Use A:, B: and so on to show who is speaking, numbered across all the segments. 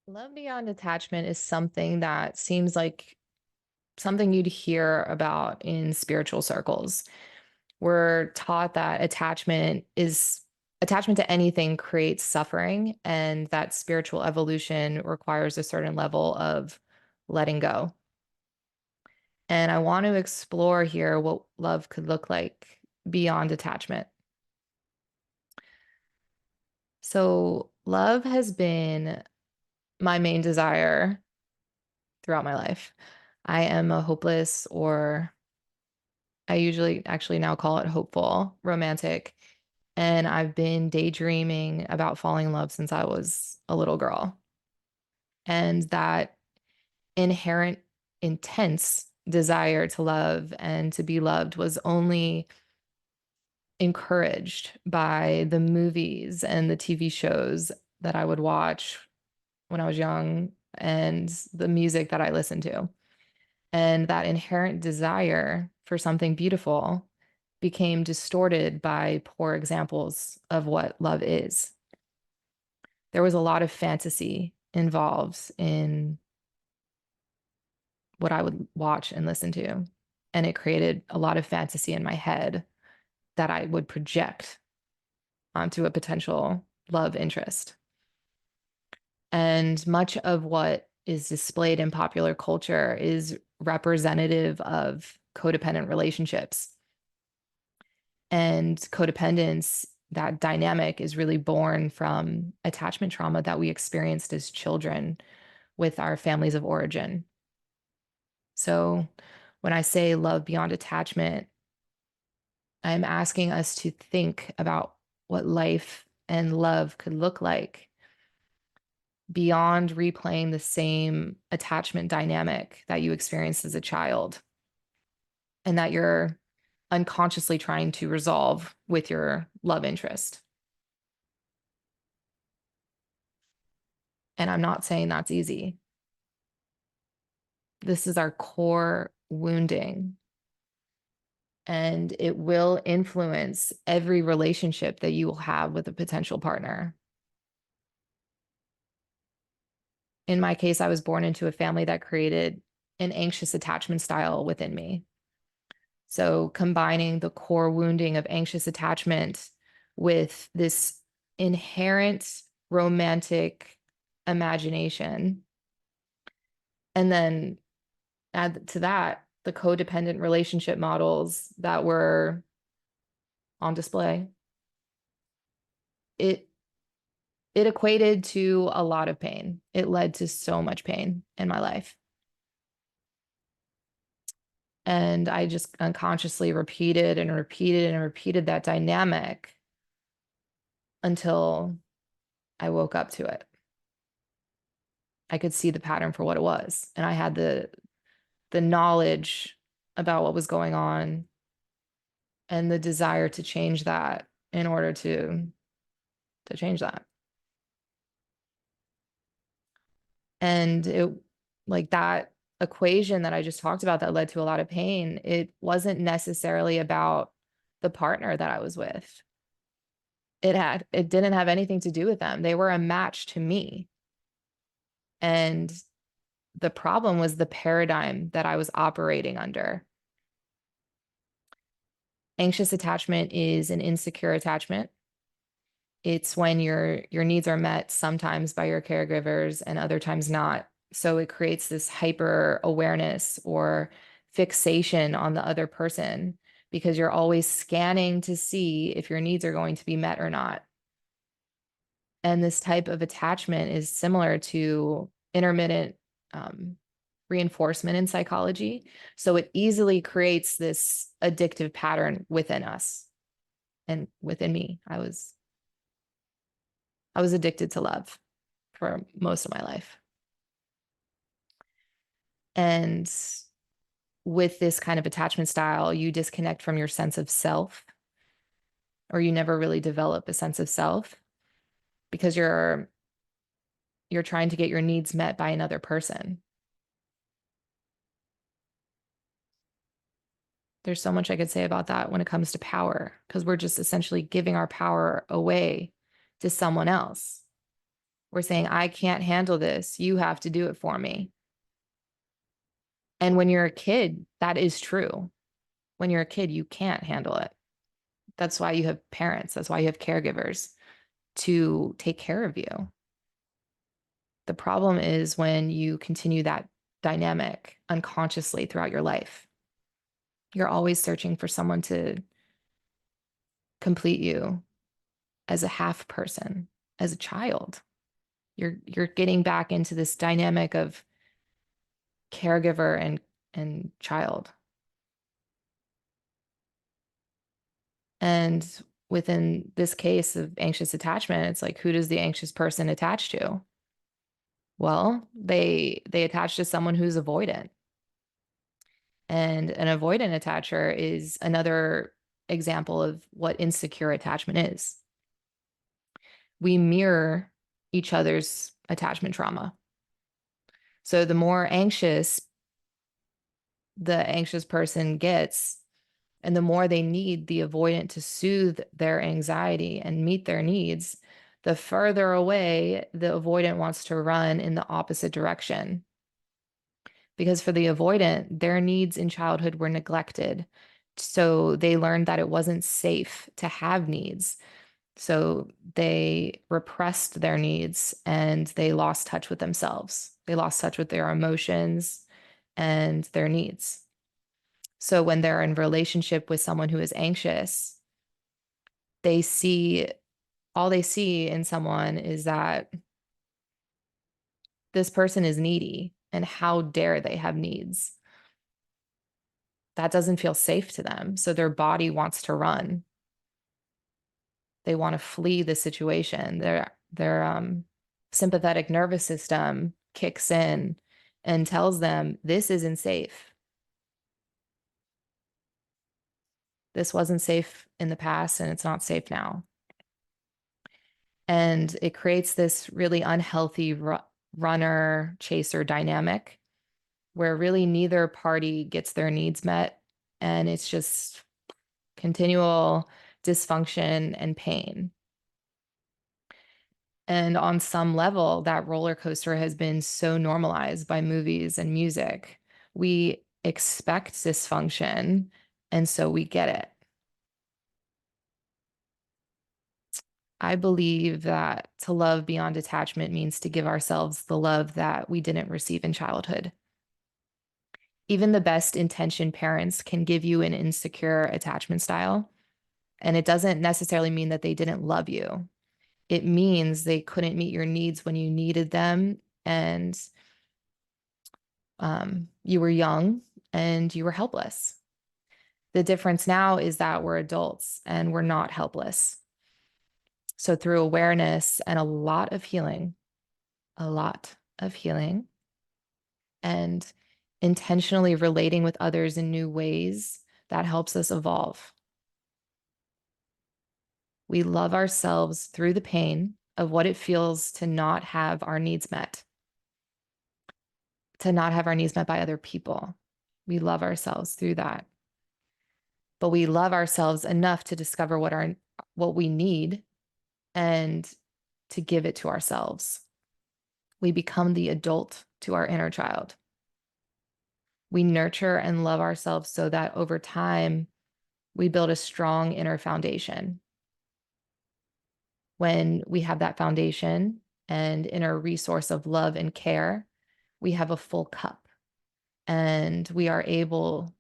A: Love beyond attachment is something that seems like something you'd hear about in spiritual circles. We're taught that attachment to anything creates suffering, and that spiritual evolution requires a certain level of letting go. And I want to explore here what love could look like beyond attachment. So, love has been my main desire throughout my life. I am a hopeless, or I usually actually now call it hopeful, romantic. And I've been daydreaming about falling in love since I was a little girl. And that inherent, intense desire to love and to be loved was only encouraged by the movies and the TV shows that I would watch when I was young and the music that I listened to. And that inherent desire for something beautiful became distorted by poor examples of what love is. There was a lot of fantasy involved in what I would watch and listen to. And it created a lot of fantasy in my head that I would project onto a potential love interest. And much of what is displayed in popular culture is representative of codependent relationships. And codependence, that dynamic is really born from attachment trauma that we experienced as children with our families of origin. So when I say love beyond attachment, I'm asking us to think about what life and love could look like beyond replaying the same attachment dynamic that you experienced as a child and that you're unconsciously trying to resolve with your love interest. And I'm not saying that's easy. This is our core wounding, and it will influence every relationship that you will have with a potential partner. In my case, I was born into a family that created an anxious attachment style within me. So, combining the core wounding of anxious attachment with this inherent romantic imagination, and then add to that the codependent relationship models that were on display, it it equated to a lot of pain. It led to so much pain in my life. And I just unconsciously repeated and repeated and repeated that dynamic until I woke up to it. I could see the pattern for what it was. And I had the knowledge about what was going on and the desire to change that in order to change that. And it, like, that equation that I just talked about that led to a lot of pain, it wasn't necessarily about the partner that I was with. It didn't have anything to do with them. They were a match to me. And the problem was the paradigm that I was operating under. Anxious attachment is an insecure attachment. It's when your needs are met sometimes by your caregivers and other times not. So it creates this hyper awareness or fixation on the other person because you're always scanning to see if your needs are going to be met or not. And this type of attachment is similar to intermittent reinforcement in psychology. So it easily creates this addictive pattern within us and within me. I was addicted to love for most of my life. And with this kind of attachment style, you disconnect from your sense of self, or you never really develop a sense of self because you're trying to get your needs met by another person. There's so much I could say about that when it comes to power, because we're just essentially giving our power away to someone else. We're saying, I can't handle this. You have to do it for me. And when you're a kid, that is true. When you're a kid, you can't handle it. That's why you have parents. That's why you have caregivers to take care of you. The problem is when you continue that dynamic unconsciously throughout your life. You're always searching for someone to complete you as a half person, as a child. You're getting back into this dynamic of caregiver and child. And within this case of anxious attachment, it's like, who does the anxious person attach to? Well, they attach to someone who's avoidant. And an avoidant attacher is another example of what insecure attachment is. We mirror each other's attachment trauma. So the more anxious the anxious person gets, and the more they need the avoidant to soothe their anxiety and meet their needs, the further away the avoidant wants to run in the opposite direction. Because for the avoidant, their needs in childhood were neglected. So they learned that it wasn't safe to have needs. So they repressed their needs and they lost touch with themselves. They lost touch with their emotions and their needs. So when they're in relationship with someone who is anxious, they see all they see in someone is that this person is needy and how dare they have needs. That doesn't feel safe to them. So their body wants to run. They want to flee the situation. Their sympathetic nervous system kicks in and tells them this isn't safe. This wasn't safe in the past and it's not safe now. And it creates this really unhealthy runner chaser dynamic where really neither party gets their needs met. And it's just continual dysfunction and pain. And on some level, that roller coaster has been so normalized by movies and music. We expect dysfunction, and so we get it. I believe that to love beyond attachment means to give ourselves the love that we didn't receive in childhood. Even the best intentioned parents can give you an insecure attachment style. And it doesn't necessarily mean that they didn't love you. It means they couldn't meet your needs when you needed them. And you were young and you were helpless. The difference now is that we're adults and we're not helpless. So through awareness and a lot of healing, and intentionally relating with others in new ways, that helps us evolve. We love ourselves through the pain of what it feels to not have our needs met, to not have our needs met by other people. We love ourselves through that. But we love ourselves enough to discover what we need and to give it to ourselves. We become the adult to our inner child. We nurture and love ourselves so that over time, we build a strong inner foundation. When we have that foundation and inner resource of love and care, we have a full cup and we are able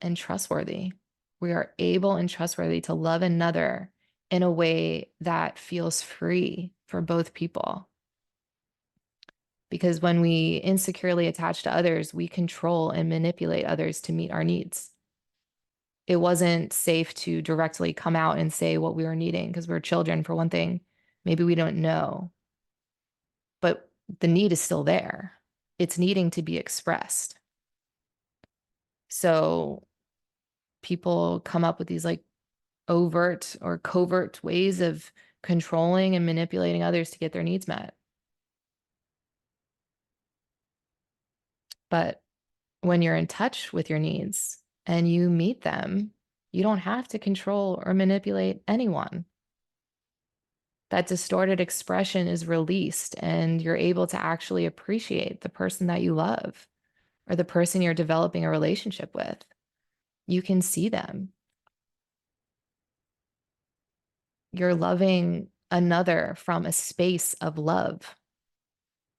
A: and trustworthy. We are able and trustworthy to love another in a way that feels free for both people. Because when we insecurely attach to others, we control and manipulate others to meet our needs. It wasn't safe to directly come out and say what we were needing because we're children, for one thing. Maybe we don't know, but the need is still there. It's needing to be expressed. So people come up with these like overt or covert ways of controlling and manipulating others to get their needs met. But when you're in touch with your needs and you meet them, you don't have to control or manipulate anyone. that distorted expression is released and you're able to actually appreciate the person that you love or the person you're developing a relationship with. You can see them. You're loving another from a space of love.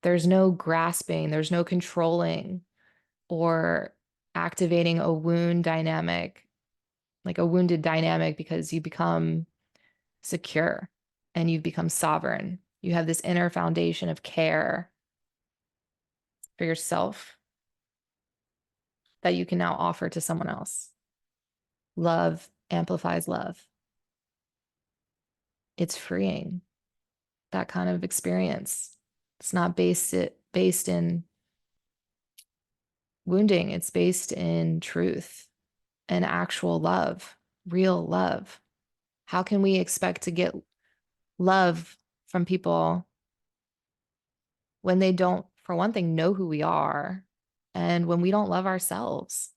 A: There's no grasping, there's no controlling or activating a wound dynamic, like a wounded dynamic, because you become secure and you've become sovereign. You have this inner foundation of care for yourself that you can now offer to someone else. Love amplifies love. It's freeing, that kind of experience. It's not based in wounding, it's based in truth and actual love, real love. How can we expect to get love from people when they don't, for one thing, know who we are, and when we don't love ourselves?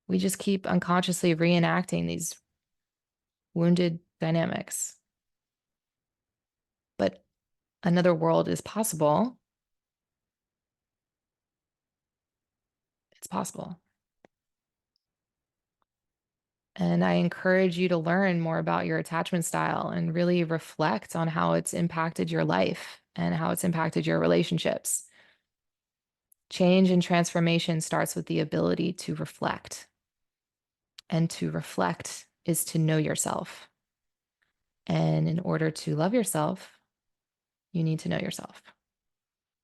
A: We just keep unconsciously reenacting these wounded dynamics. But another world is possible. It's possible. And I encourage you to learn more about your attachment style and really reflect on how it's impacted your life and how it's impacted your relationships. Change and transformation starts with the ability to reflect. And to reflect is to know yourself. And in order to love yourself, you need to know yourself.